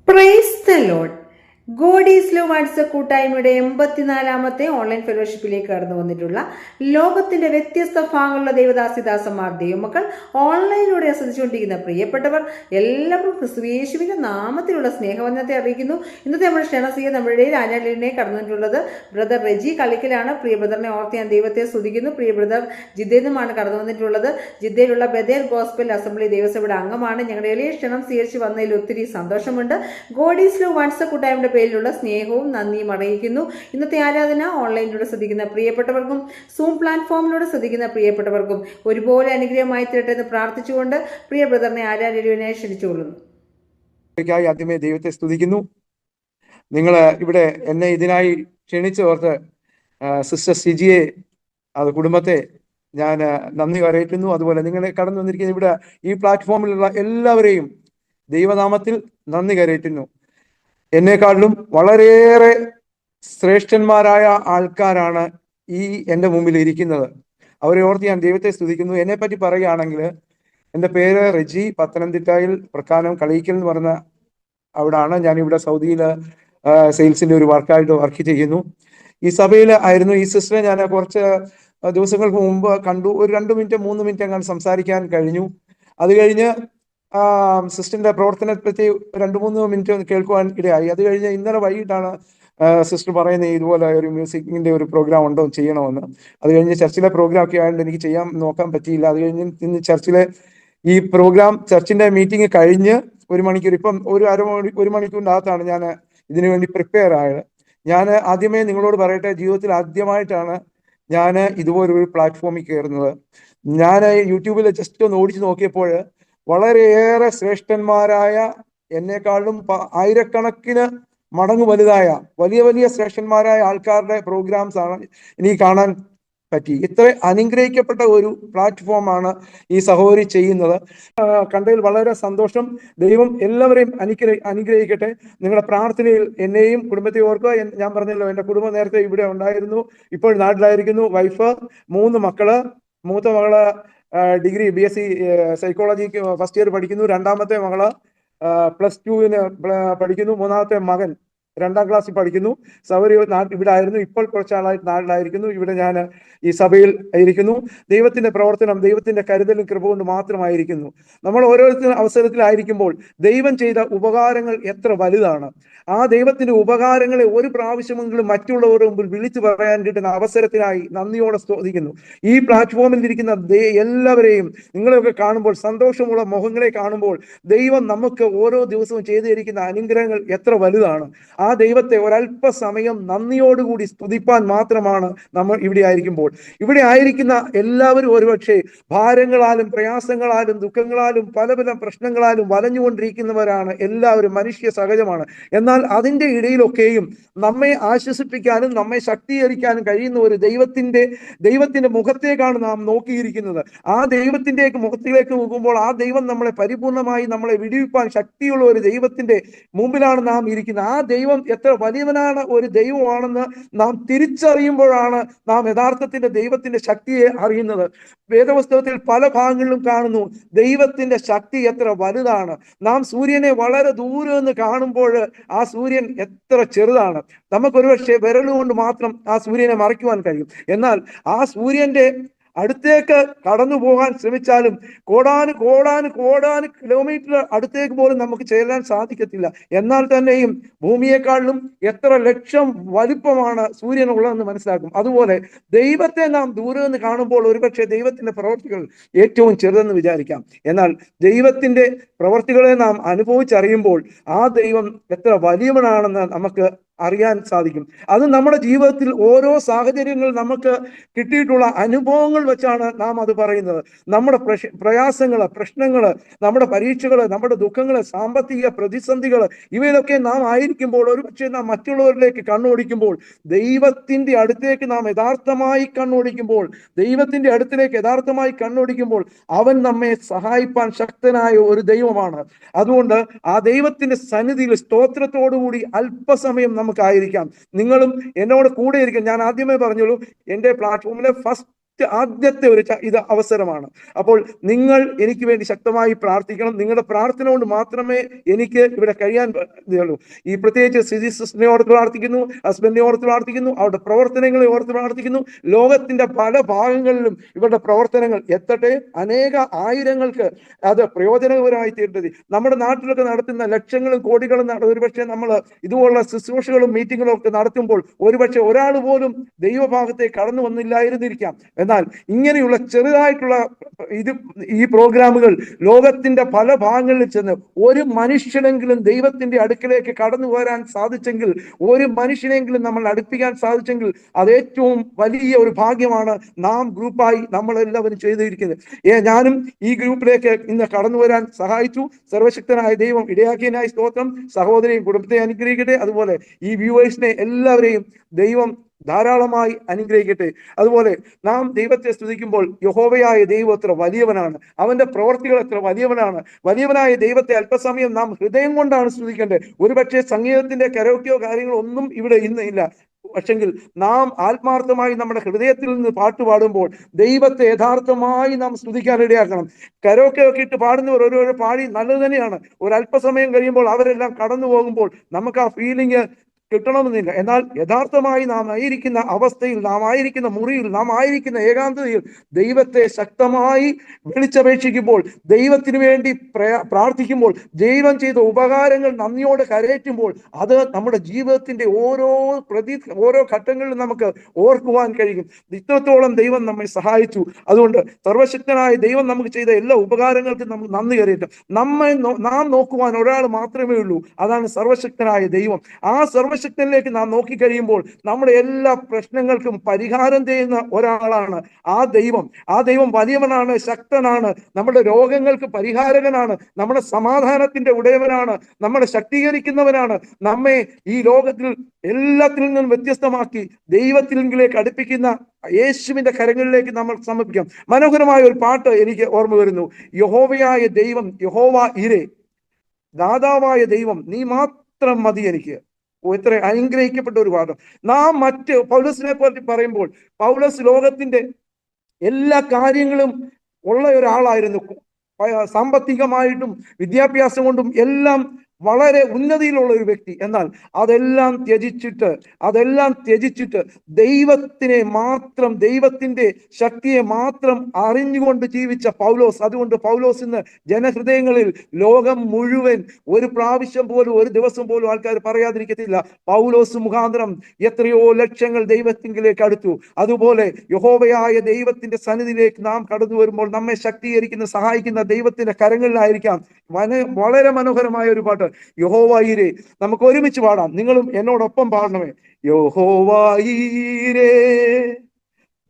Praise the Lord. God is love WhatsApp കൂട്ടായ്മയുടെ 84-ാമത്തെ online ഫെലോഷിപ്പിലേക്ക് കടന്നു വന്നിട്ടുള്ള ലോകത്തിന്റെ വ്യത്യസ്ത ഭാഗങ്ങളുള്ള ദേവദാസിദാസന്മാർ ദൈവമക്കൾ ഓൺലൈനിലൂടെ ആസ്വദിച്ചുകൊണ്ടിരിക്കുന്ന പ്രിയപ്പെട്ടവർ എല്ലാവർക്കും ക്രിസ്തുയേശുവിന്റെ നാമത്തിലുള്ള സ്നേഹവന്ദനത്തെ അറിയിക്കുന്നു. ഇന്നത്തെ നമ്മുടെ ക്ഷണസിക നമ്മുടെ ഇടയിൽ ആനാലിനെ കടന്നു വന്നിട്ടുള്ളത് ബ്രദർ റെജി കളിക്കലാണ്. പ്രിയ ബ്രദറിനെ ഓർത്ത് ഞാൻ ദൈവത്തെ സ്തുതിക്കുന്നു. പ്രിയ ബ്രദർ ജിദ്ദയിൽ നിന്നുമാണ് കടന്നു വന്നിട്ടുള്ളത്. ജിദ്ദയിലുള്ള ബദേൽ ഗോസ്പൽ അസംബ്ലി ദേവസഭയുടെ അംഗമാണ്. ഞങ്ങളുടെ എളിയ ക്ഷണം സ്വീകരിച്ച് വന്നതിൽ ഒത്തിരി സന്തോഷമുണ്ട്. ഗോഡ് ഈസ് ലവ് വാട്സ്ആപ്പ് കൂട്ടായ്മയുടെ പേരിലുള്ള സ്നേഹവും നന്ദിയും അറിയിക്കുന്നു. ഇന്നത്തെ ആരാധന ഓൺലൈനിലൂടെ ശ്രദ്ധിക്കുന്ന പ്രിയപ്പെട്ടവർക്കും സൂം പ്ലാറ്റ്ഫോമിലൂടെ ശ്രദ്ധിക്കുന്ന പ്രിയപ്പെട്ടവർക്കും ഒരുപോലെ അനുഗ്രഹമായി തീരട്ടെ എന്ന് പ്രാർത്ഥിച്ചുകൊണ്ട് പ്രിയ ബ്രദറിനെ ആരാധനയായി ക്ഷണിച്ചുകൊള്ളുന്നു. ആദ്യമേ ദൈവത്തെ സ്തുതിക്കുന്നു. നിങ്ങൾ ഇവിടെ എന്നെ ഇതിനായി ക്ഷണിച്ചോർത്ത് സിസ്റ്റർ സിജിയെ അത് കുടുംബത്തെ ഞാൻ നന്ദി അറിയിക്കുന്നു. അതുപോലെ നിങ്ങളെ കടന്നു വന്നിരിക്കുന്ന ഇവിടെ ഈ പ്ലാറ്റ്ഫോമിലുള്ള എല്ലാവരെയും ദൈവനാമത്തിൽ നന്ദി കരയറ്റുന്നു. എന്നെക്കാളിലും വളരെയേറെ ശ്രേഷ്ഠന്മാരായ ആൾക്കാരാണ് ഈ എൻ്റെ മുമ്പിൽ ഇരിക്കുന്നത്. അവരെ ഓർത്ത് ഞാൻ ദൈവത്തെ സ്തുതിക്കുന്നു. എന്നെ പറ്റി പറയുകയാണെങ്കിൽ എൻ്റെ പേര് റെജി, പത്തനംതിട്ടയിൽ പ്രക്കാനം കളയിക്കൽ എന്ന് പറഞ്ഞ അവിടാണ്. ഞാനിവിടെ സൗദിയിൽ സെയിൽസിൻ്റെ ഒരു വർക്ക് ചെയ്യുന്നു. ഈ സഭയിൽ ആയിരുന്നു. ഈ സിസ്റ്ററെ ഞാൻ കുറച്ച് ദിവസങ്ങൾക്ക് മുമ്പ് കണ്ടു. ഒരു 2 മിനിറ്റ് 3 മിനിറ്റ് അങ്ങനെ സംസാരിക്കാൻ കഴിഞ്ഞു. അത് കഴിഞ്ഞ് സിസ്റ്ററിന്റെ പ്രവർത്തനത്തെ പറ്റി 2-3 മിനിറ്റ് കേൾക്കുവാൻ ഇടയായി. അത് കഴിഞ്ഞ് ഇന്നലെ വൈകിട്ടാണ് സിസ്റ്റർ പറയുന്നത് ഇതുപോലെ ഒരു മ്യൂസിക്കിന്റെ ഒരു പ്രോഗ്രാം ഉണ്ടോ ചെയ്യണമെന്ന്. അത് കഴിഞ്ഞ് ചർച്ചിലെ പ്രോഗ്രാം ഒക്കെ ആയതുകൊണ്ട് എനിക്ക് നോക്കാൻ പറ്റിയില്ല. അത് കഴിഞ്ഞ് ഇന്ന് ചർച്ചിലെ ഈ പ്രോഗ്രാം ചർച്ചിന്റെ മീറ്റിംഗ് കഴിഞ്ഞ് 1 മണിക്കൂർ, ഇപ്പം ഒരു മണിക്കൂറിൻ്റെ അകത്താണ് ഞാൻ ഇതിനു വേണ്ടി പ്രിപ്പയർ ആയത്. ഞാൻ ആദ്യമേ നിങ്ങളോട് പറയട്ടെ, ജീവിതത്തിൽ ആദ്യമായിട്ടാണ് ഞാൻ ഇതുപോലൊരു പ്ലാറ്റ്ഫോമിൽ കയറുന്നത്. ഞാൻ യൂട്യൂബിൽ ജസ്റ്റ് ഒന്ന് ഓടിച്ചു നോക്കിയപ്പോൾ വളരെയേറെ ശ്രേഷ്ഠന്മാരായ, എന്നെക്കാളും ആയിരക്കണക്കിന് മടങ്ങ് വലുതായ വലിയ വലിയ ശ്രേഷ്ഠന്മാരായ ആൾക്കാരുടെ പ്രോഗ്രാംസ് ആണ് എനിക്ക് കാണാൻ പറ്റി. ഇത്ര അനുഗ്രഹിക്കപ്പെട്ട ഒരു പ്ലാറ്റ്ഫോമാണ് ഈ സഹോദരി ചെയ്യുന്നത്. കണ്ടതിൽ വളരെ സന്തോഷം. ദൈവം എല്ലാവരെയും അനുഗ്രഹിക്കട്ടെ. നിങ്ങളുടെ പ്രാർത്ഥനയിൽ എന്നെയും കുടുംബത്തെ ഓർക്കുക. ഞാൻ പറഞ്ഞല്ലോ, എൻ്റെ കുടുംബം നേരത്തെ ഇവിടെ ഉണ്ടായിരുന്നു, ഇപ്പോൾ നാട്ടിലായിരിക്കുന്നു. വൈഫ്, 3 മക്കള്. മൂത്ത മകള് degree BSc psychologic first year പഠിക്കുന്നു. രണ്ടാമത്തെ മകള് +2 പഠിക്കുന്നു. മൂന്നാമത്തെ മകൻ 2ാം ക്ലാസ്സിൽ പഠിക്കുന്നു. സൗരി ഇവിടെ ആയിരുന്നു, ഇപ്പോൾ കുറച്ചാളായിട്ട് നാട്ടിലായിരിക്കുന്നു. ഇവിടെ ഞാൻ ഈ സഭയിൽ ഇരിക്കുന്നു. ദൈവത്തിന്റെ പ്രവർത്തനം, ദൈവത്തിന്റെ കരുതലും കൃപ കൊണ്ട് മാത്രമായിരിക്കുന്നു. നമ്മൾ ഓരോരുത്തർ അവസരത്തിലായിരിക്കുമ്പോൾ ദൈവം ചെയ്ത ഉപകാരങ്ങൾ എത്ര വലുതാണ്. ആ ദൈവത്തിന്റെ ഉപകാരങ്ങളെ ഒരു പ്രാവശ്യമെങ്കിലും മറ്റുള്ളവരുടെ മുമ്പിൽ വിളിച്ചു പറയാൻ കിട്ടുന്ന അവസരത്തിനായി നന്ദിയോടെ സ്തുതിക്കുന്നു. ഈ പ്ലാറ്റ്ഫോമിൽ ഇരിക്കുന്ന എല്ലാവരെയും നിങ്ങളെയൊക്കെ കാണുമ്പോൾ, സന്തോഷമുള്ള മുഖങ്ങളെ കാണുമ്പോൾ, ദൈവം നമുക്ക് ഓരോ ദിവസവും ചെയ്തിരിക്കുന്ന അനുഗ്രഹങ്ങൾ എത്ര വലുതാണ്. ആ ദൈവത്തെ ഒരല്പസമയം നന്ദിയോടുകൂടി സ്തുതിപ്പാൻ മാത്രമാണ് നമ്മൾ ഇവിടെ ആയിരിക്കുമ്പോൾ. ഇവിടെ ആയിരിക്കുന്ന എല്ലാവരും ഒരുപക്ഷെ ഭാരങ്ങളാലും പ്രയാസങ്ങളാലും ദുഃഖങ്ങളാലും പല പല പ്രശ്നങ്ങളാലും വലഞ്ഞുകൊണ്ടിരിക്കുന്നവരാണ്. എല്ലാവരും മനുഷ്യ സഹജമാണ്. എന്നാൽ അതിൻ്റെ ഇടയിലൊക്കെയും നമ്മെ ആശ്വസിപ്പിക്കാനും നമ്മെ ശക്തീകരിക്കാനും കഴിയുന്ന ഒരു ദൈവത്തിന്റെ മുഖത്തേക്കാണ് നാം നോക്കിയിരിക്കുന്നത്. ആ ദൈവത്തിന്റെ മുഖത്തിലേക്ക് നോക്കുമ്പോൾ ആ ദൈവം നമ്മളെ പരിപൂർണമായി നമ്മളെ വിടുവിപ്പാൻ ശക്തിയുള്ള ഒരു ദൈവത്തിന്റെ മുമ്പിലാണ് നാം ഇരിക്കുന്നത്. ആ ദൈവം എത്ര വലിയവനാണ് ഒരു ദൈവമാണെന്ന് നാം തിരിച്ചറിയുമ്പോഴാണ് നാം യഥാർത്ഥത്തിന്റെ ദൈവത്തിന്റെ ശക്തിയെ അറിയുന്നത്. വേദപുസ്തകത്തിൽ പല ഭാഗങ്ങളിലും കാണുന്നു ദൈവത്തിന്റെ ശക്തി എത്ര വലുതാണ്. നാം സൂര്യനെ വളരെ ദൂരെ നിന്ന് കാണുമ്പോൾ ആ സൂര്യൻ എത്ര ചെറുതാണ്. നമുക്കൊരുപക്ഷെ വിരലുകൊണ്ട് മാത്രം ആ സൂര്യനെ മറയ്ക്കുവാൻ കഴിയും. എന്നാൽ ആ സൂര്യന്റെ അടുത്തേക്ക് കടന്നു പോകാൻ ശ്രമിച്ചാലും കോടാന് കിലോമീറ്റർ അടുത്തേക്ക് പോലും നമുക്ക് ചെല്ലാൻ സാധിക്കത്തില്ല. എന്നാൽ തന്നെയും ഭൂമിയെക്കാളിലും എത്ര ലക്ഷം വലിപ്പമാണ് സൂര്യനുള്ളതെന്ന് മനസ്സിലാക്കും. അതുപോലെ ദൈവത്തെ നാം ദൂരെ നിന്ന് കാണുമ്പോൾ ഒരുപക്ഷെ ദൈവത്തിന്റെ പ്രവർത്തികൾ ഏറ്റവും ചെറുതെന്ന് വിചാരിക്കാം. എന്നാൽ ദൈവത്തിന്റെ പ്രവർത്തികളെ നാം അനുഭവിച്ചറിയുമ്പോൾ ആ ദൈവം എത്ര വലിയവനാണെന്ന് നമുക്ക് അറിയാൻ സാധിക്കും. അത് നമ്മുടെ ജീവിതത്തിൽ ഓരോ സാഹചര്യങ്ങൾ നമുക്ക് കിട്ടിയിട്ടുള്ള അനുഭവങ്ങൾ വെച്ചാണ് നാം അത് പറയുന്നത്. നമ്മുടെ പ്രയാസങ്ങള്, പ്രശ്നങ്ങള്, നമ്മുടെ പരീക്ഷകള്, നമ്മുടെ ദുഃഖങ്ങള്, സാമ്പത്തിക പ്രതിസന്ധികള്, ഇവയിലൊക്കെ നാം ആയിരിക്കുമ്പോൾ ഒരുപക്ഷെ നാം മറ്റുള്ളവരിലേക്ക് കണ്ണോടിക്കുമ്പോൾ, ദൈവത്തിന്റെ അടുത്തേക്ക് നാം യഥാർത്ഥമായി കണ്ണോടിക്കുമ്പോൾ അവൻ നമ്മെ സഹായിപ്പാൻ ശക്തനായ ഒരു ദൈവമാണ്. അതുകൊണ്ട് ആ ദൈവത്തിന്റെ സന്നിധിയിൽ സ്തോത്രത്തോടുകൂടി അല്പസമയം നമുക്കായിരിക്കാം. നിങ്ങളും എന്നോട് കൂടെ ഇരിക്കും. ഞാൻ ആദ്യമേ പറഞ്ഞോളൂ, എൻ്റെ പ്ലാറ്റ്ഫോമിലെ ഫസ്റ്റ് ആദ്യത്തെ ഒരു ഇത് അവസരമാണ്. അപ്പോൾ നിങ്ങൾ എനിക്ക് വേണ്ടി ശക്തമായി പ്രാർത്ഥിക്കണം. നിങ്ങളുടെ പ്രാർത്ഥന കൊണ്ട് മാത്രമേ എനിക്ക് ഇവിടെ കഴിയാൻ ഇതുള്ളൂ. ഈ പ്രത്യേകിച്ച് സിസ്റ്ററിനെ ഓർത്ത് പ്രാർത്ഥിക്കുന്നു, ഹസ്ബൻഡിനെ ഓർത്ത് പ്രാർത്ഥിക്കുന്നു, അവരുടെ പ്രവർത്തനങ്ങളെ ഓർത്ത് പ്രാർത്ഥിക്കുന്നു. ലോകത്തിന്റെ പല ഭാഗങ്ങളിലും ഇവരുടെ പ്രവർത്തനങ്ങൾ എത്തട്ടെ, അനേക ആയിരങ്ങൾക്ക് അത് പ്രയോജനകരമായി തീരേണ്ടത്. നമ്മുടെ നാട്ടിലൊക്കെ നടത്തുന്ന ലക്ഷങ്ങളും കോടികളും ഒരുപക്ഷെ നമ്മൾ ഇതുപോലുള്ള ശുശ്രൂഷകളും മീറ്റിങ്ങുകളും ഒക്കെ നടത്തുമ്പോൾ ഒരുപക്ഷെ ഒരാൾ പോലും ദൈവഭാഗത്തെ കടന്നു വന്നില്ലായിരുന്നിരിക്കാം. എന്നാൽ ഇങ്ങനെയുള്ള ചെറുതായിട്ടുള്ള ഈ പ്രോഗ്രാമുകൾ ലോകത്തിന്റെ പല ഭാഗങ്ങളിൽ ചെന്ന് ഒരു മനുഷ്യനെങ്കിലും ദൈവത്തിന്റെ അടുക്കിലേക്ക് കടന്നു വരാൻ സാധിച്ചെങ്കിൽ, ഒരു മനുഷ്യനെങ്കിലും നമ്മൾ അടുപ്പിക്കാൻ സാധിച്ചെങ്കിൽ അത് ഏറ്റവും വലിയ ഒരു ഭാഗ്യമാണ് നാം ഗ്രൂപ്പായി നമ്മളെല്ലാവരും ചെയ്തിരിക്കുന്നത്. ഞാനും ഈ ഗ്രൂപ്പിലേക്ക് ഇന്ന് കടന്നു വരാൻ സഹായിച്ചു. സർവശക്തനായ ദൈവം ഇടയാക്കിയതിനായി സ്തോത്രം. സഹോദരിയും കുടുംബത്തെ അനുഗ്രഹിക്കട്ടെ. അതുപോലെ ഈ വ്യൂവേഴ്സിനെ എല്ലാവരെയും ദൈവം ധാരാളമായി അനുഗ്രഹിക്കട്ടെ. അതുപോലെ നാം ദൈവത്തെ സ്തുതിക്കുമ്പോൾ യഹോവയായ ദൈവം എത്ര വലിയവനാണ്, അവന്റെ പ്രവർത്തികൾ എത്ര വലിയവനാണ്. വലിയവനായ ദൈവത്തെ അല്പസമയം നാം ഹൃദയം കൊണ്ടാണ് സ്തുതിക്കേണ്ടത്. ഒരുപക്ഷെ സംഗീതത്തിന്റെ കരോക്കെയോ കാര്യങ്ങളോ ഒന്നും ഇവിടെ ഇന്ന് ഇല്ല. പക്ഷെങ്കിൽ നാം ആത്മാർത്ഥമായി നമ്മുടെ ഹൃദയത്തിൽ നിന്ന് പാട്ട് പാടുമ്പോൾ ദൈവത്തെ യഥാർത്ഥമായി നാം സ്തുതിക്കാൻ ഇടയാക്കണം. കരോക്കെ ഒക്കെ ഇട്ട് പാടുന്നവർ ഓരോരോ പാടി നല്ലത് തന്നെയാണ്. ഒരു അല്പസമയം കഴിയുമ്പോൾ അവരെല്ലാം കടന്നു പോകുമ്പോൾ നമുക്ക് ആ ഫീലിംഗ് കിട്ടണമെന്നില്ല. എന്നാൽ യഥാർത്ഥമായി നാം ആയിരിക്കുന്ന അവസ്ഥയിൽ, നാം ആയിരിക്കുന്ന മുറിയിൽ, നാം ആയിരിക്കുന്ന ഏകാന്തതയിൽ ദൈവത്തെ ശക്തമായി വിളിച്ചപേക്ഷിക്കുമ്പോൾ, ദൈവത്തിന് വേണ്ടി പ്രാർത്ഥിക്കുമ്പോൾ, ദൈവം ചെയ്ത ഉപകാരങ്ങൾ നന്ദിയോടെ കരയേറ്റുമ്പോൾ അത് നമ്മുടെ ജീവിതത്തിന്റെ ഓരോ ഘട്ടങ്ങളിലും നമുക്ക് ഓർക്കുവാൻ കഴിയും. ഇത്രത്തോളം ദൈവം നമ്മെ സഹായിച്ചു. അതുകൊണ്ട് സർവശക്തനായ ദൈവം നമുക്ക് ചെയ്ത എല്ലാ ഉപകാരങ്ങൾക്കും നമ്മൾ നന്ദി കരയറ്റും. നാം നോക്കുവാൻ ഒരാൾ മാത്രമേ ഉള്ളൂ, അതാണ് സർവശക്തനായ ദൈവം. ആ സർവശക്തനിലേക്ക് നാം നോക്കിക്കഴിയുമ്പോൾ നമ്മുടെ എല്ലാ പ്രശ്നങ്ങൾക്കും പരിഹാരം ചെയ്യുന്ന ഒരാളാണ് ആ ദൈവം. ആ ദൈവം വലിയവനാണ്, ശക്തനാണ്, നമ്മുടെ രോഗങ്ങൾക്ക് പരിഹാരകനാണ്, നമ്മുടെ സമാധാനത്തിന്റെ ഉടയവനാണ്, നമ്മളെ ശക്തീകരിക്കുന്നവനാണ്. നമ്മെ ഈ ലോകത്തിൽ എല്ലാത്തിൽ നിന്നും വ്യത്യസ്തമാക്കി ദൈവത്തിലേക്ക് അടുപ്പിക്കുന്ന യേശുവിന്റെ കരങ്ങളിലേക്ക് നമ്മൾ സമർപ്പിക്കാം. മനോഹരമായ ഒരു പാട്ട് എനിക്ക് ഓർമ്മ വരുന്നു. യഹോവയായ ദൈവം, യഹോവ ഇരേ, ദാതാവായ ദൈവം, നീ മാത്രം മതി എനിക്ക്. എത്ര അനുഗ്രഹിക്കപ്പെട്ട ഒരു പാഠം. നാം മറ്റ് പൗലോസിനെ പറ്റി പറയുമ്പോൾ, പൗലോസ് ലോകത്തിന്റെ എല്ലാ കാര്യങ്ങളും ഉള്ള ഒരാളായിരുന്നു. സാമ്പത്തികമായിട്ടും വിദ്യാഭ്യാസം കൊണ്ടും എല്ലാം വളരെ ഉന്നതിയിലുള്ള ഒരു വ്യക്തി. എന്നാൽ അതെല്ലാം ത്യജിച്ചിട്ട് ദൈവത്തിനെ മാത്രം, ദൈവത്തിന്റെ ശക്തിയെ മാത്രം അറിഞ്ഞുകൊണ്ട് ജീവിച്ച പൗലോസ്. അതുകൊണ്ട് പൗലോസ് ഇന്ന് ജനഹൃദയങ്ങളിൽ ലോകം മുഴുവൻ ഒരു പ്രാവശ്യം പോലും, ഒരു ദിവസം പോലും ആൾക്കാർ പറയാതിരിക്കത്തില്ല, പൗലോസ് മുഖാന്തരം എത്രയോ ലക്ഷങ്ങൾ ദൈവത്തിലേക്ക് അടുത്തു. അതുപോലെ യഹോവയായ ദൈവത്തിന്റെ സന്നിധിയിലേക്ക് നാം കടന്നു വരുമ്പോൾ നമ്മെ ശക്തീകരിക്കുന്ന, സഹായിക്കുന്ന ദൈവത്തിന്റെ കരങ്ങളിലായിരിക്കാം. വളരെ മനോഹരമായ ഒരു പാട്ട്, യഹോവ ഈരേ. നമുക്ക് ഒരുമിച്ച് പാടാം. നിങ്ങളും എന്നോടൊപ്പം പാടണമേ. യഹോവ ഈരേ,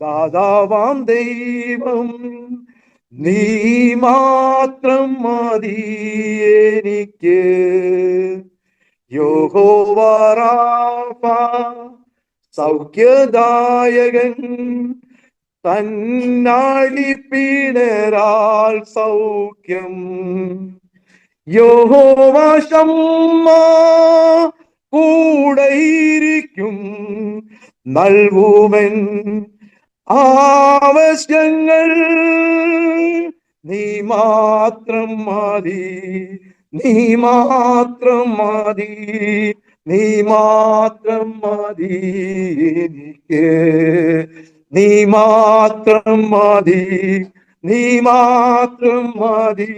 ദാതാവാം ദൈവം, നീ മാത്രം മതി എനിക്ക്. യഹോവ റാഫ, സൗഖ്യദായകൻ, തന്നാലിപ്പിണരാൽ സൗഖ്യം. യഹോവ ശമ്മ, കൂടെയിരിക്കും, നൽകുമെൻ ആവശ്യങ്ങൾ. നീ മാത്രം മതി, നീ മാത്രം മതി, നീ മാത്രം മതി എനിക്ക്. നീ മാത്രം മതി, നീ മാത്രം മതി,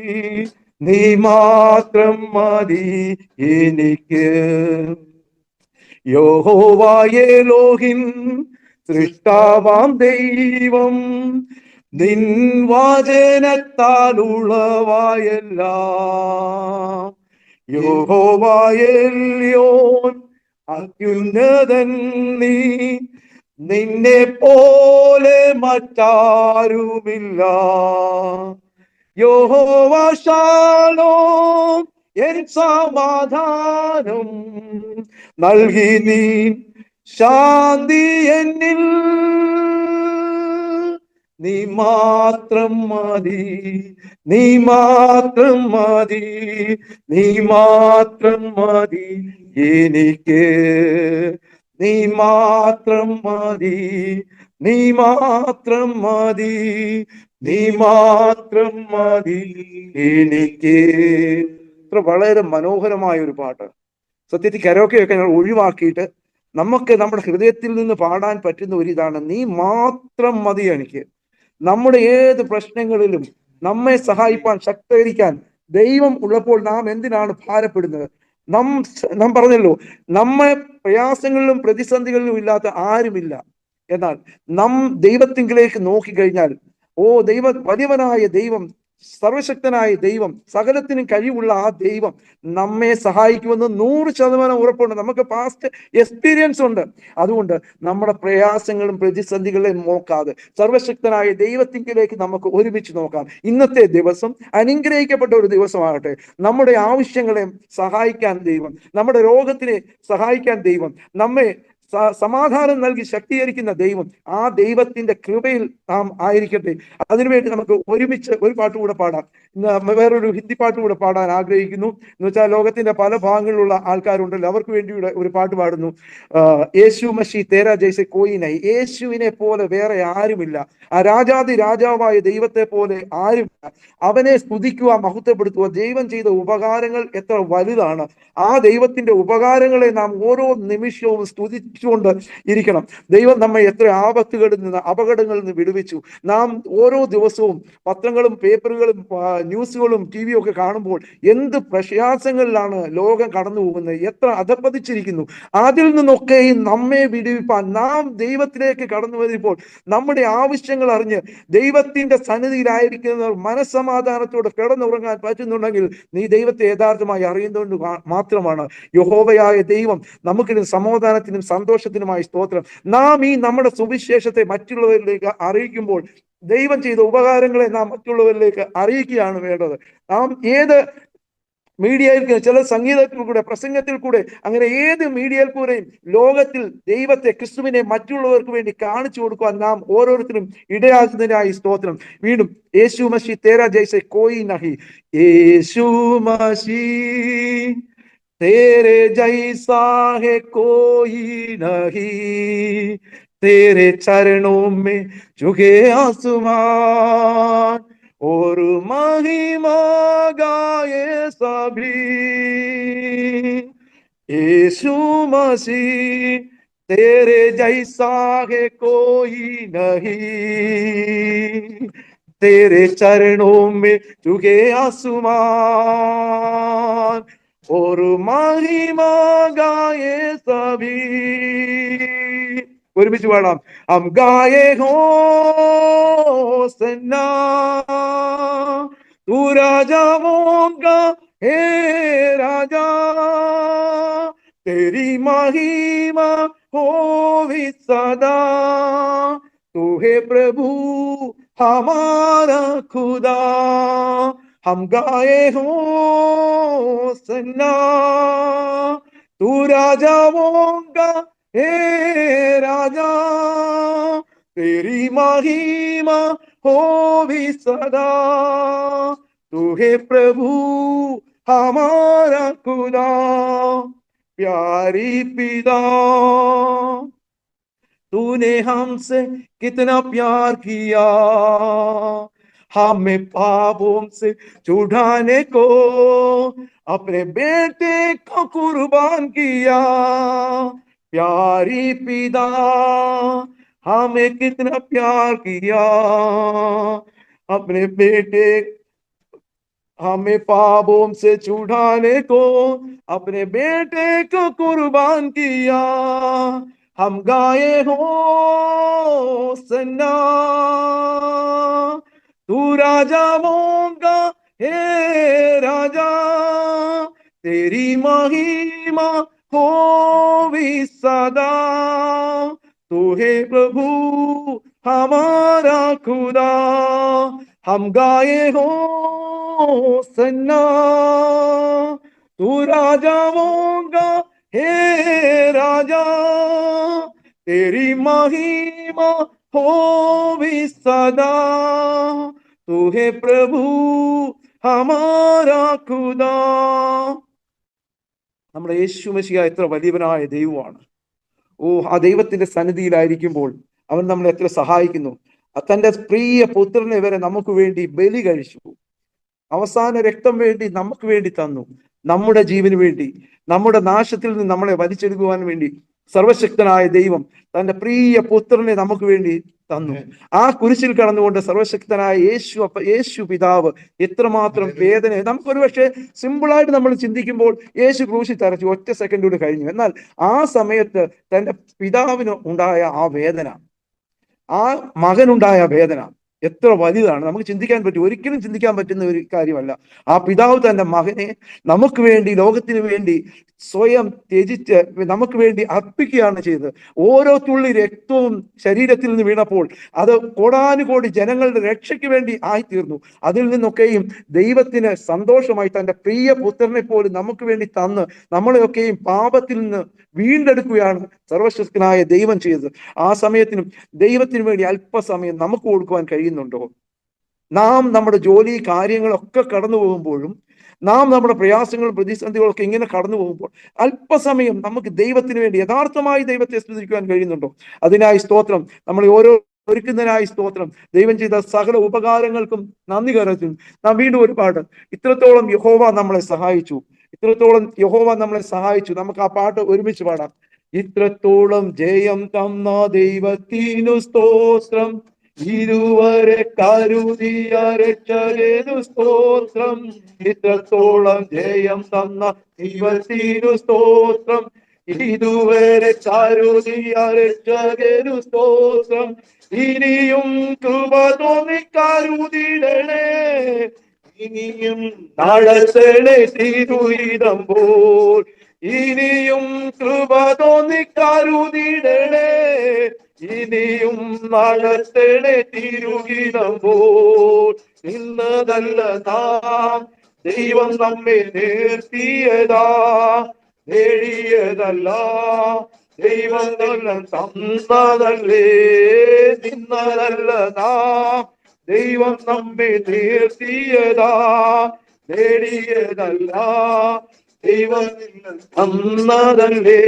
നീ മാത്രം മതി എനിക്ക്. യഹോവ എലോഹിം, സൃഷ്ടാവാം ദൈവം, നിൻ വചനത്താലുളവായെല്ലാം. യഹോവ എല്യോൻ, അത്യുന്നതൻ നീ, നിന്നെ പോലെ മറ്റാരുമില്ല. യഹോവ ശാലോം, എൻ സമാധാനം, നൽകി നീ ശാന്തി എന്നിൽ. നീ മാത്രം മതി, നീ മാത്രം മതി, നീ മാത്രം മതി എനിക്ക്. നീ മാത്രം മതി, നീ മാത്രം മതി, നീ മാത്രം മതി എനിക്ക്. ഇത്ര വളരെ മനോഹരമായ ഒരു പാട്ട്. സത്യത്തിൽ കരോക്കെയൊക്കെ ഞങ്ങൾ ഒഴിവാക്കിയിട്ട് നമുക്ക് നമ്മുടെ ഹൃദയത്തിൽ നിന്ന് പാടാൻ പറ്റുന്ന ഒരു ഇതാണ്, നീ മാത്രം മതി എനിക്ക്. നമ്മുടെ ഏത് പ്രശ്നങ്ങളിലും നമ്മെ സഹായിപ്പാൻ, ശക്തീകരിക്കാൻ ദൈവം ഉള്ളപ്പോൾ നാം എന്തിനാണ് ഭാരപ്പെടുന്നത്? നാം പറഞ്ഞല്ലോ, നമ്മെ പ്രയാസങ്ങളിലും പ്രതിസന്ധികളിലും ഇല്ലാത്ത ആരുമില്ല. എന്നാൽ നാം ദൈവത്തിങ്കിലേക്ക് നോക്കിക്കഴിഞ്ഞാൽ, ഓ വലിയവനായ ദൈവം, സർവശക്തനായ ദൈവം, സകലത്തിനും കഴിവുള്ള ആ ദൈവം നമ്മെ സഹായിക്കുമെന്ന് 100% ഉറപ്പുണ്ട്. നമുക്ക് പാസ്റ്റ് എക്സ്പീരിയൻസ് ഉണ്ട്. അതുകൊണ്ട് നമ്മുടെ പ്രയാസങ്ങളും പ്രതിസന്ധികളെയും നോക്കാതെ സർവശക്തനായ ദൈവത്തിങ്കിലേക്ക് നമുക്ക് ഒരുമിച്ച് നോക്കാം. ഇന്നത്തെ ദിവസം അനുഗ്രഹിക്കപ്പെട്ട ഒരു ദിവസമാകട്ടെ. നമ്മുടെ ആവശ്യങ്ങളെ സഹായിക്കാൻ ദൈവം, നമ്മുടെ രോഗത്തിനെ സഹായിക്കാൻ ദൈവം, നമ്മെ സമാധാനം നൽകി ശക്തീകരിക്കുന്ന ദൈവം, ആ ദൈവത്തിന്റെ കൃപയിൽ നാം ആയിരിക്കട്ടെ. അതിനുവേണ്ടി നമുക്ക് ഒരുമിച്ച് ഒരു പാട്ട് കൂടെ പാടാം. വേറൊരു ഹിന്ദി പാട്ട് കൂടെ പാടാൻ ആഗ്രഹിക്കുന്നു. എന്ന് വെച്ചാൽ ലോകത്തിന്റെ പല ഭാഗങ്ങളിലുള്ള ആൾക്കാരുണ്ടല്ലോ, അവർക്ക് വേണ്ടിയുടെ ഒരു പാട്ട് പാടുന്നു. യേശു മഷി തേരാ ജൈസെ കോയി നഹി. യേശുവിനെ പോലെ വേറെ ആരുമില്ല. ആ രാജാതി രാജാവായ ദൈവത്തെ പോലെ ആരുമില്ല. അവനെ സ്തുതിക്കുക, മഹത്വപ്പെടുത്തുക. ദൈവം ചെയ്ത ഉപകാരങ്ങൾ എത്ര വലുതാണ്. ആ ദൈവത്തിന്റെ ഉപകാരങ്ങളെ നാം ഓരോ നിമിഷവും സ്തുതിച്ചുകൊണ്ട് ഇരിക്കണം. ദൈവം നമ്മെ എത്ര ആപത്തുകളിൽ നിന്ന്, അപകടങ്ങളിൽ നിന്ന് വിടുവിച്ചു. നാം ഓരോ ദിവസവും പത്രങ്ങളും പേപ്പറുകളും ന്യൂസുകളും TV ഒക്കെ കാണുമ്പോൾ എന്ത് പ്രയാസങ്ങളിലാണ് ലോകം കടന്നു പോകുന്നത്, എത്ര അധപ്പതിച്ചിരിക്കുന്നു. അതിൽ നിന്നൊക്കെയും നമ്മെ വിടുവിപ്പാൻ നാം ദൈവത്തിലേക്ക് കടന്നു വരുമ്പോൾ, നമ്മുടെ ആവശ്യങ്ങൾ അറിഞ്ഞ് ദൈവത്തിന്റെ സന്നിധിയിലായിരിക്കുന്നവർ മനസ്സമാധാനത്തോടെ കിടന്നുറങ്ങാൻ പറ്റുന്നുണ്ടെങ്കിൽ നീ ദൈവത്തെ യഥാർത്ഥമായി അറിയുന്നതുകൊണ്ട് മാത്രമാണ്. യഹോവയായ ദൈവം നമുക്കിന് സമാധാനത്തിനും സന്തോഷത്തിനുമായി സ്തോത്രം. നാം ഈ നമ്മുടെ സുവിശേഷത്തെ മറ്റുള്ളവരിലേക്ക് അറിയിക്കുമ്പോൾ ദൈവം ചെയ്ത ഉപകാരങ്ങളെ നാം മറ്റുള്ളവരിലേക്ക് അറിയിക്കുകയാണ് വേണ്ടത്. നാം ഏത് മീഡിയയിൽ, ചില സംഗീതത്തിൽ കൂടെ, പ്രസംഗത്തിൽ കൂടെ, അങ്ങനെ ഏത് മീഡിയയിൽ കൂടെയും ലോകത്തിൽ ദൈവത്തെ, ക്രിസ്തുവിനെ മറ്റുള്ളവർക്ക് വേണ്ടി കാണിച്ചു കൊടുക്കുവാൻ നാം ഓരോരുത്തരും ഇടയാക്കുന്നതിനായി സ്തോത്രം. വീണ്ടും യേശു മസി തേരാ ജൈസെ കോയി നഹി. യേശു മസി तेरे जैसा है कोई नहीं, तेरे चरणों में झुके आसमान और महिमा गाए सभी. यीशु मसीह तेरे जैसा है कोई नहीं, तेरे चरणों में झुके आसमान और महिमा गाए सभी. ഒരുമിച്ച് പാടാം. हम गाए होसन्ना, तू राजाओं का हे राजा, तेरी महिमा होवी सदा, तू है प्रभु हमारा खुदा. हम गाए होसन्ना, तू राजाओं का हे राजा, तेरी महिमा होवी सदा, तू है प्रभु हमारा खुदा. प्यारी पिता, तूने हमसे कितना प्यार किया, हमें पापों से छुड़ाने को अपने बेटे को कुर्बान किया. प्यारी पिता, हमें कितना प्यार किया, अपने बेटे, हमें पापों से छुड़ाने को अपने बेटे को कुर्बान किया. हम गाए होसन्ना, तू राजाओं का हे राजा, तेरी महिमा होवी सदा, तू है प्रभु हमारा खुदा. हम गाए होसन्ना, तू राजाओं का हे राजा, तेरी महिमा होवी सदा, तू है प्रभु हमारा खुदा. നമ്മുടെ യേശു മശിഹ എത്ര വലിയവനായ ദൈവമാണ്. ആ ദൈവത്തിന്റെ സന്നിധിയിലായിരിക്കുമ്പോൾ അവൻ നമ്മളെ എത്ര സഹായിക്കുന്നു. തന്റെ പ്രിയ പുത്രനെ വരെ നമുക്ക് വേണ്ടി ബലി കഴിച്ചു. അവസാന രക്തം വേണ്ടി നമുക്ക് വേണ്ടി തന്നു. നമ്മുടെ ജീവന് വേണ്ടി, നമ്മുടെ നാശത്തിൽ നിന്ന് നമ്മളെ വലിച്ചെടുക്കുവാൻ വേണ്ടി സർവശക്തനായ ദൈവം തന്റെ പ്രിയ പുത്രനെ നമുക്ക് വേണ്ടി തന്നു. ആ കുരിശിൽ കടന്നുകൊണ്ട് സർവശക്തനായ യേശു പിതാവ് എത്രമാത്രം വേദന, നമുക്കൊരു പക്ഷേ സിമ്പിളായിട്ട് നമ്മൾ ചിന്തിക്കുമ്പോൾ യേശു ക്രൂശിൽ തറച്ചു, ഒറ്റ സെക്കൻഡ് കൂടെ കഴിഞ്ഞു. എന്നാൽ ആ സമയത്ത് തന്റെ പിതാവിന് ഉണ്ടായ ആ വേദന, ആ മകനുണ്ടായ വേദന എത്ര വലുതാണ്, നമുക്ക് ചിന്തിക്കാൻ പറ്റും. ഒരിക്കലും ചിന്തിക്കാൻ പറ്റുന്ന ഒരു കാര്യമല്ല. ആ പിതാവ് തന്റെ മകനെ നമുക്ക് വേണ്ടി, ലോകത്തിന് വേണ്ടി സ്വയം ത്യജിച്ച് നമുക്ക് വേണ്ടി അർപ്പിക്കുകയാണ് ചെയ്തത്. ഓരോ തുള്ളി രക്തവും ശരീരത്തിൽ നിന്ന് വീണപ്പോൾ അത് കോടാനുകോടി ജനങ്ങളുടെ രക്ഷയ്ക്ക് വേണ്ടി ആയിത്തീർന്നു. അതിൽ നിന്നൊക്കെയും ദൈവത്തിന് സന്തോഷമായി തന്റെ പ്രിയ പുത്രനെ പോലും നമുക്ക് വേണ്ടി തന്ന് നമ്മളെയൊക്കെയും പാപത്തിൽ നിന്ന് വീണ്ടെടുക്കുകയാണ് സർവശക്തനായ ദൈവം ചെയ്തത്. ആ സമയത്തിനും ദൈവത്തിന് വേണ്ടി അല്പസമയം നമുക്ക് കൊടുക്കുവാൻ കഴിയുന്നുണ്ടോ? നാം നമ്മുടെ ജോലി കാര്യങ്ങളൊക്കെ കടന്നു പോകുമ്പോഴും, നാം നമ്മുടെ പ്രയാസങ്ങളും പ്രതിസന്ധികളൊക്കെ ഇങ്ങനെ കടന്നു പോകുമ്പോൾ അല്പസമയം നമുക്ക് ദൈവത്തിന് വേണ്ടി യഥാർത്ഥമായി ദൈവത്തെ സ്തുതിക്കുവാൻ കഴിയുന്നുണ്ടോ? അതിനായി സ്തോത്രം. നമ്മളെ ഓരോ ഒരുക്കുന്നതിനായി സ്തോത്രം. ദൈവം ചെയ്ത സകല ഉപകാരങ്ങൾക്കും നന്ദി കരത്തും. നാം വീണ്ടും ഒരു പാട്ട്, ഇത്രത്തോളം യഹോവ നമ്മളെ സഹായിച്ചു, ഇത്രത്തോളം യഹോവ നമ്മളെ സഹായിച്ചു. നമുക്ക് ആ പാട്ട് ഒരുമിച്ച് പാടാം. ഇത്രത്തോളം ജയം തന്ന ദൈവത്തിനു സ്തോത്രം, ഇതുവരെ കരുതിയ രക്ഷകനു സ്തോത്രം. ഇത്രത്തോളം ജയം തന്ന ദൈവത്തിനു സ്തോത്രം, ഇതുവരെ കരുതിയ രക്ഷകനു സ്തോത്രം. ഇനിയും കൃപ തോന്നി കരുതിടണേ, ഇനിയും നടത്തണേ തിരുഹിതമ്പോൾ. ഇനിയും കൃപ തോന്നി കരുതിടണേ, ഇനിയും നടത്തണേ തിരുഹിതമ്പോൾ. ഇന്നതല്ല നാം ദൈവം നമ്മെ നിർത്തിയതാ, നേടിയതല്ല ദൈവം തന്നതല്ലേ. നിന്നതല്ല നാം ദൈവം നമ്മെ നിർത്തിയതാ, നേടിയതല്ല ദൈവം തന്നതല്ലേ.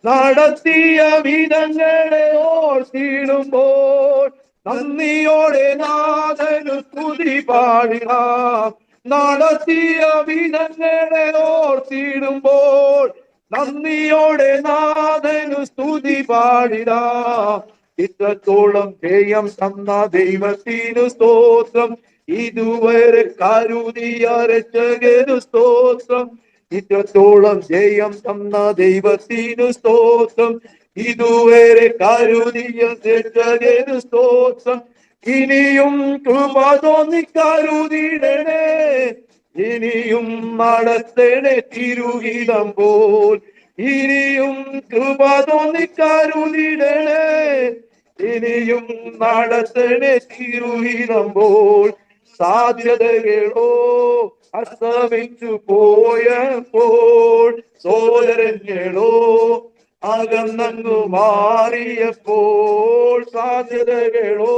നടത്തിയ വിധങ്ങളെ ഓർത്തിടുമ്പോൾ നന്ദിയോടെ നാഥനു സ്തുതി പാടിടാം. നടത്തിയ വിധങ്ങളെ ഓർത്തിടുമ്പോൾ നന്ദിയോടെ നാഥനു സ്തുതി പാടിടാം. ഇത്രത്തോളം ജയം തന്ന ദൈവത്തിനു സ്തോത്രം, ഇതുവരെ കരുതിയ രക്ഷകനു സ്തോത്രം. ഇത്രത്തോളം ജയം തന്ന ദൈവത്തിനു സ്തോത്രം, ഇതുവരെ കരുതിയ രക്ഷകനു സ്തോത്രം. ഇനിയും കൃപ തോന്നി കരുതിടണേ, ഇനിയും നടത്തണേ തിരുഹിതമ്പോൾ. ഇനിയും കൃപ തോന്നി കരുതിടണേ, ഇനിയും നടത്തണേ തിരുഹിതമ്പോൾ. സാധ്യതകളോ അസ്തമിച്ചു പോയപ്പോൾ, സോദരങ്ങളോ അകന്നങ്ങു മാറിയപ്പോൾ. സാധ്യതകളോ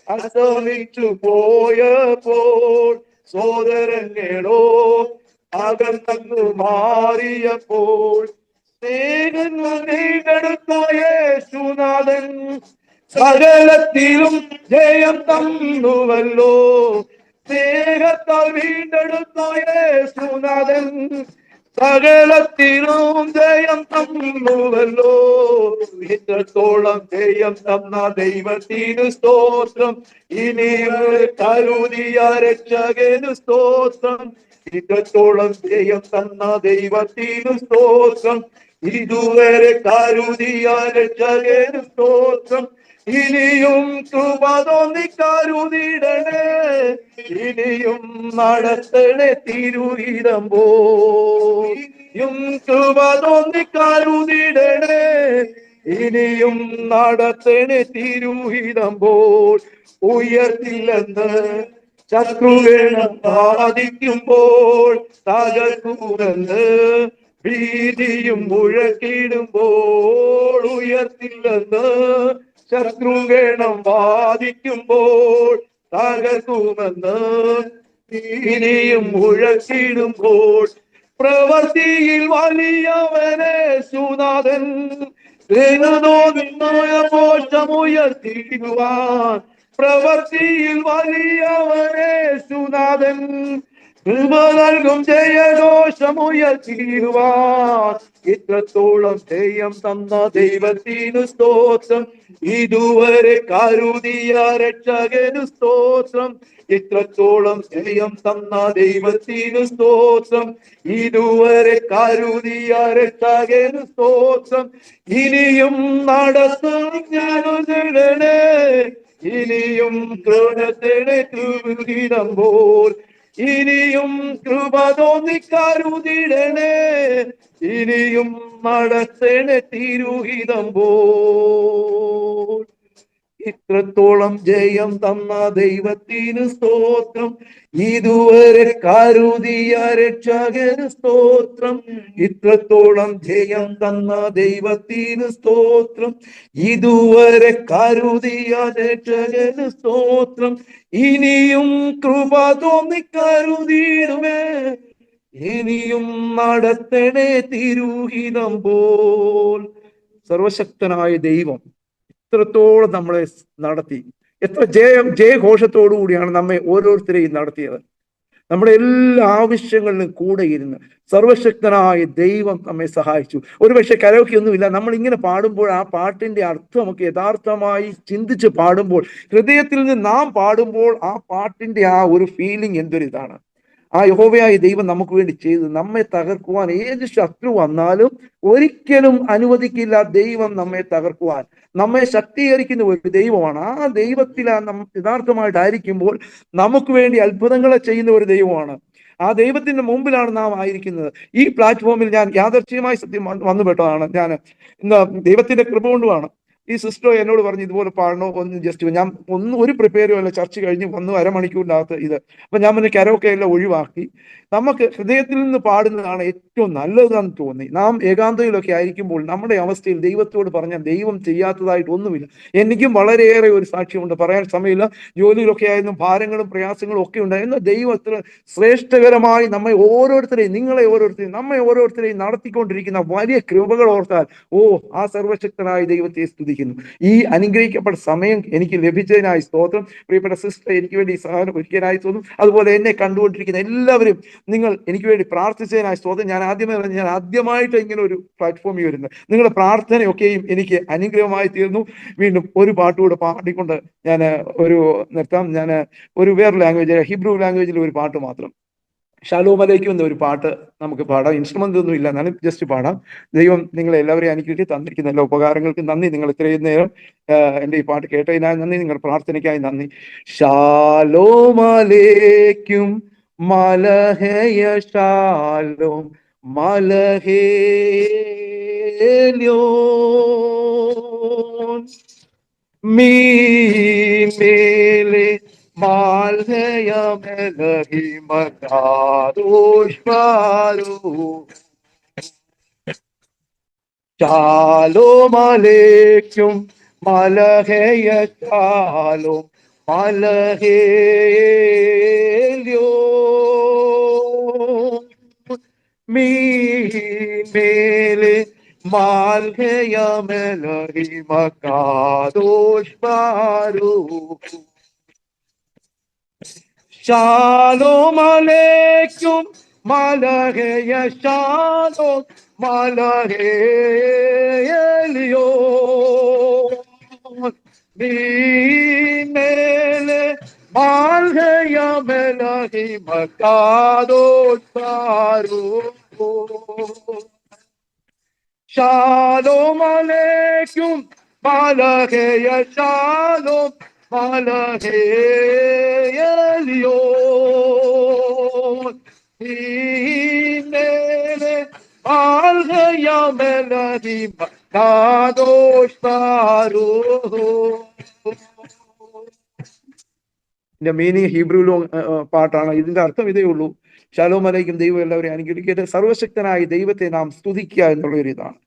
അസ്തമിച്ചു പോയപ്പോൾ, സോദരങ്ങളോ അകന്നങ്ങു മാറിയപ്പോൾ. സ്നേഹങ്ങൾ വീണ്ടെടുത്ത യേശുനാഥൻ സകലത്തിലും ജയം തന്നുവല്ലോ. സ്നേഹത്താൽ വീണ്ടെടുത്ത യേശുനാഥൻ സകലത്തിലും ജയം തന്നുവല്ലോ. ഇത്രത്തോളം ജയം തന്ന ദൈവത്തിനു സ്തോത്രം, ഇനിയും കരുതിയ രക്ഷകനു സ്തോത്രം. ഇത്രത്തോളം ജയം തന്ന ദൈവത്തിനു സ്തോത്രം, ഇതുവരെ കരുതിയ രക്ഷകനു സ്തോത്രം. ഇനിയും കൃപ തോന്നി കരുതിടണേ, ഇനിയും നടത്തണേ തിരുഹിതമ്പോൾ. ഇനിയും കൃപ തോന്നി കരുതിടണേ, ഇനിയും നടത്തണേ തിരുഹിതമ്പോൾ. ഉയർത്തില്ലെന്ന് ശത്രുവേണം ബാധിക്കുമ്പോൾ, തകർക്കുമെന്ന് ഭീതിയും മുഴക്കിടുമ്പോൾ. ഉയർത്തില്ലെന്ന് ശത്രുവേണം ബാധിക്കുമ്പോൾ, തകർക്കുമെന്ന് ഭീതിയും മുഴക്കിടുമ്പോൾ. പ്രവൃത്തിയിൽ വലിയവനെ സുനാഥൻ പോഷമുയർത്തിടുവാൻ പ്രവൃത്തിയിൽ വലിയവനെ സുനാഥൻ. കൃപ നൽകും ജയഘോഷമുയർത്തിടുവാൻ ഇത്രത്തോളം ജയം തന്ന ദൈവത്തിനു സ്തോത്രം. ഇതുവരെ കരുതിയ രക്ഷകനു സ്തോത്രം. ഇത്രത്തോളം ജയം തന്ന ദൈവത്തിനു സ്തോത്രം. ഇതുവരെ കരുതിയ രക്ഷകനു സ്തോത്രം. ഇനിയും നടത്തുന്നേ, ഇനിയും കൃപത്തിനെ തിരുവിടുമ്പോൾ, ഇനിയും കൃപ തോന്നിക്കരുതിടണേ, ഇനിയും നടത്തണേ തിരുഹിതമ്പോൾ. ഇത്രത്തോളം ജയം തന്ന ദൈവത്തിന് സ്തോത്രം. ഇതുവരെ കരുതിയ രക്ഷകന് സ്തോത്രം. ഇത്രത്തോളം ജയം തന്ന ദൈവത്തിന് സ്തോത്രം. ഇതുവരെ കരുതിയ രക്ഷകന് സ്തോത്രം. ഇനിയും കൃപ തോന്നിക്കരുതിടുമേ, ഇനിയും നടത്തണേ തിരുഹിതം പോൽ. സർവശക്തനായ ദൈവം ഇത്രത്തോളം നമ്മളെ നടത്തി, എത്ര ജയഘോഷത്തോടു കൂടിയാണ് നമ്മെ ഓരോരുത്തരെയും നടത്തിയത്. നമ്മുടെ എല്ലാ ആവശ്യങ്ങളിലും കൂടെ ഇരുന്ന് സർവശക്തനായ ദൈവം നമ്മെ സഹായിച്ചു. ഒരുപക്ഷെ കരോക്കെയൊന്നുമില്ല, നമ്മൾ ഇങ്ങനെ പാടുമ്പോൾ ആ പാട്ടിന്റെ അർത്ഥം നമുക്ക് യഥാർത്ഥമായി ചിന്തിച്ച് പാടുമ്പോൾ, ഹൃദയത്തിൽ നിന്ന് നാം പാടുമ്പോൾ ആ പാട്ടിന്റെ ആ ഒരു ഫീലിംഗ് എന്തൊരിതാണ്. ആ യഹോവയായ ദൈവം നമുക്ക് വേണ്ടി ചെയ്തു. നമ്മെ തകർക്കുവാൻ ഏത് ശത്രു വന്നാലും ഒരിക്കലും അനുവദിക്കില്ല ദൈവം നമ്മെ തകർക്കുവാൻ. നമ്മെ ശക്തീകരിക്കുന്ന ഒരു ദൈവമാണ്. ആ ദൈവത്തിൽ യഥാർത്ഥമായിട്ടായിരിക്കുമ്പോൾ നമുക്ക് വേണ്ടി അത്ഭുതങ്ങളെ ചെയ്യുന്ന ഒരു ദൈവമാണ്. ആ ദൈവത്തിന്റെ മുമ്പിലാണ് നാം ആയിരിക്കുന്നത്. ഈ പ്ലാറ്റ്ഫോമിൽ ഞാൻ യാദർച്ഛ്യമായി സത്യം വന്നുപെട്ടതാണ്. ഞാൻ ഇന്ന് ദൈവത്തിന്റെ കൃപ കൊണ്ടുമാണ്. ഈ സിസ്റ്റർ എന്നോട് പറഞ്ഞു ഇതുപോലെ പാടണോ, ഒന്ന് ജസ്റ്റ് ഞാൻ ഒരു പ്രിപ്പയറും അല്ല, ചർച്ച കഴിഞ്ഞ് വന്നു അരമണിക്കൂറിനകത്ത് ഇത്. അപ്പൊ ഞാൻ പിന്നെ കരോക്കെ എല്ലാം ഒഴിവാക്കി. നമുക്ക് ഹൃദയത്തിൽ നിന്ന് പാടുന്നതാണ് ഏറ്റവും നല്ലതെന്ന് തോന്നി. നാം ഏകാന്തയിലൊക്കെ ആയിരിക്കുമ്പോൾ നമ്മുടെ അവസ്ഥയിൽ ദൈവത്തോട് പറഞ്ഞാൽ ദൈവം ചെയ്യാത്തതായിട്ട് ഒന്നുമില്ല. എനിക്കും വളരെയേറെ ഒരു സാക്ഷ്യമുണ്ട്, പറയാൻ സമയമില്ല. ജോലിയിലൊക്കെ ആയിരുന്നു, ഭാരങ്ങളും പ്രയാസങ്ങളും ഒക്കെ ഉണ്ടായിരുന്നു. ദൈവം എത്ര ശ്രേഷ്ഠകരമായി നമ്മെ ഓരോരുത്തരെയും, നമ്മെ ഓരോരുത്തരെയും നടത്തിക്കൊണ്ടിരിക്കുന്ന വലിയ കൃപകൾ ഓർത്താൽ ആ സർവശക്തനായ ദൈവത്തെ സ്തുതിക്കുന്നു. ഈ അനുഗ്രഹിക്കപ്പെട്ട സമയം എനിക്ക് ലഭിച്ചതിനായി സ്തോത്രം. പ്രിയപ്പെട്ട സിസ്റ്റർ എനിക്ക് വേണ്ടി സഹായം ഒരുക്കിയതിനായി സ്തോത്രം. അതുപോലെ എന്നെ കണ്ടുകൊണ്ടിരിക്കുന്ന എല്ലാവരും നിങ്ങൾ എനിക്ക് വേണ്ടി പ്രാർത്ഥിച്ചതിനായി സ്തോത്രം. ഞാൻ ആദ്യമായിട്ട് ഇങ്ങനെ ഒരു പ്ലാറ്റ്ഫോമിൽ വരുന്നത്. നിങ്ങളുടെ പ്രാർത്ഥനയൊക്കെയും എനിക്ക് അനുഗ്രഹമായി തീർന്നു. വീണ്ടും ഒരു പാട്ടുകൂടെ പാടിക്കൊണ്ട് ഞാൻ നിർത്താം. ഞാൻ വേറെ ലാംഗ്വേജ്, ഹിബ്രു ലാംഗ്വേജിൽ ഒരു പാട്ട് മാത്രം, ഷാലോം അലൈക്കും എന്ന ഒരു പാട്ട് നമുക്ക് പാടാം. ഇൻസ്ട്രുമെന്റ് ഒന്നും ഇല്ല, എന്നാലും ജസ്റ്റ് പാടാം. ദൈവം നിങ്ങളെ എല്ലാവരെയും അനുഗ്രഹിച്ച് തന്നിരിക്കുന്ന എല്ലാ ഉപകാരങ്ങൾക്ക് നന്ദി. നിങ്ങൾ ഇത്രയും നേരം എൻ്റെ ഈ പാട്ട് കേട്ടതിനായി നന്ദി, നിങ്ങളുടെ പ്രാർത്ഥനയ്ക്കായി നന്ദി. ഷാലോം അലൈക്കും മലഹയ Shalom മലഹേല്യോൻ മീമേലെ Malheya Melahi Makadosh Baru. Shalom Aleikum Malaheya Shalom Malahelyon Mimele Malheya Melahi Makadosh Baru. Shalom Aleikum Malaheya Shalom Malahelyon Mimele Malheya Melahi Makadosh Baruch. Shalom Aleikum Malaheya Shalom Malahelyon Himele Malheya Melahi Makadosh Baruch. ഇതിന്റെ meaning ഹീബ്രുവിലും പാട്ടാണ്. ഇതിന്റെ അർത്ഥം ഇതേ ഉള്ളൂ. ശാലോം അലൈക്കും, ദൈവം എല്ലാവരെയും അനുഗ്രഹിക്കട്ടെ. സർവശക്തനായ ദൈവത്തെ നാം സ്തുതിക്കുക എന്നുള്ള ഒരു ഇതാണ്.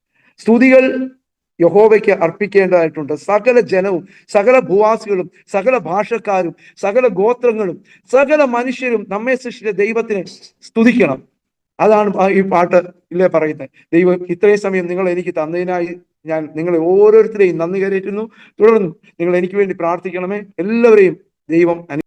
സ്തുതികൾ യഹോവയ്ക്ക് അർപ്പിക്കേണ്ടതായിട്ടുണ്ട്. സകല ജനവും, സകല ഭൂവാസികളും, സകല ഭാഷക്കാരും, സകല ഗോത്രങ്ങളും, സകല മനുഷ്യരും നമ്മെ സൃഷ്ടിച്ച ദൈവത്തിനെ സ്തുതിക്കണം. അതാണ് ഈ പാട്ട് ഇല്ലേ പറയുന്നത്. ദൈവം ഇത്രയും സമയം നിങ്ങൾ എനിക്ക് തന്നതിനായി ഞാൻ നിങ്ങളെ ഓരോരുത്തരെയും നന്ദി കരയറ്റുന്നു. തുടർന്നും നിങ്ങൾ എനിക്ക് വേണ്ടി പ്രാർത്ഥിക്കണമേ. എല്ലാവരെയും ദൈവം